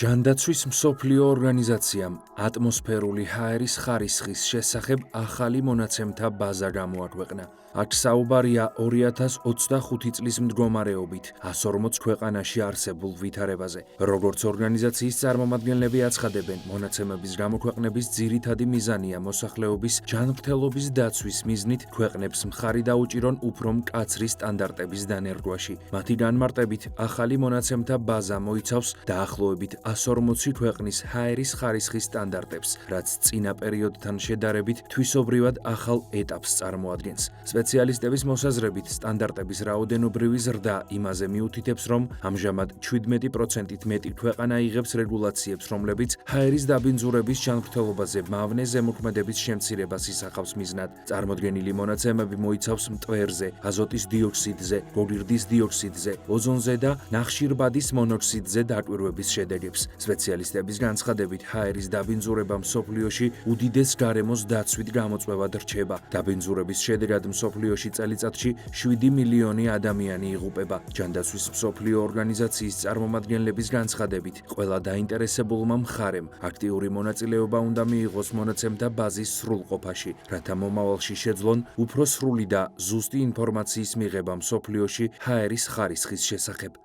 ჯანდაცვის მსოფლიო ორგანიზაციამ ატმოსფერული ჰაერის ხარისხის შესახებ ახალი მონაცემთა ბაზა გამოაქვეყნა. აქ საუბარია 2025 წლის მდგომარეობით 140 ქვეყანაში არსებულ ვითარებაზე. როგორც ორგანიზაციის წარმომადგენლები აცხადებენ, მონაცემების გამოქვეყნების ძირითადი მიზანია მოსახლეობის ჯანმრთელობის დაცვის მიზნით ქვეყნებს მხარი დაუჭირონ უფრო მკაცრი სტანდარტების დანერგვაში. მათი განმარტებით, ახალი მონაცემთა ბაზა მოიცავს დაახლოებით 140 ქვეყნის ჰაერის ხარისხის სტანდარტებს, რაც წინა პერიოდთან შედარებით თვისობრივად ახალ ეტაპს წარმოადგენს. სპეციალისტების მოსაზრებით, სტანდარტების რაოდენობრივი ზრდა იმაზე მიუთითებს, რომ ამჟამად 17%-ით მეტი ქვეყანა იღებს რეგულაციებს, რომლებიც ჰაერის დაბინძურების ჯანმრთელობაზე მავნე ზემოქმედების შემცირებას ისახავს მიზნად. წარმოდგენილი მონაცემები მოიცავს მტვერზე, აზოტის დიოქსიდზე, გოგირდის დიოქსიდზე, ოზონზე და ნახშირბადის მონოქსიდზე დაკვირვების შედეგებს. სპეციალისტების განცხადებით, ჰაერის დაბინძურება მსოფლიოში უდიდეს გარემოს დაცვით გამოწვევად რჩება. დაბინძურების შედეგად მსოფლიოში წელიწადში 7 მილიონი ადამიანი იღუპება. ჯანდაცვის მსოფლიო ორგანიზაციის წარმომადგენლების განცხადებით, ყველა დაინტერესებულმა მხარემ აქტიური მონაწილეობა უნდა მიიღოს მონაცემთა ბაზის სრულყოფაში, რათა მომავალში შეძლონ უფრო სრული და ზუსტი ინფორმაციის მიღება მსოფლიოში ჰაერის ხარისხის შესახებ.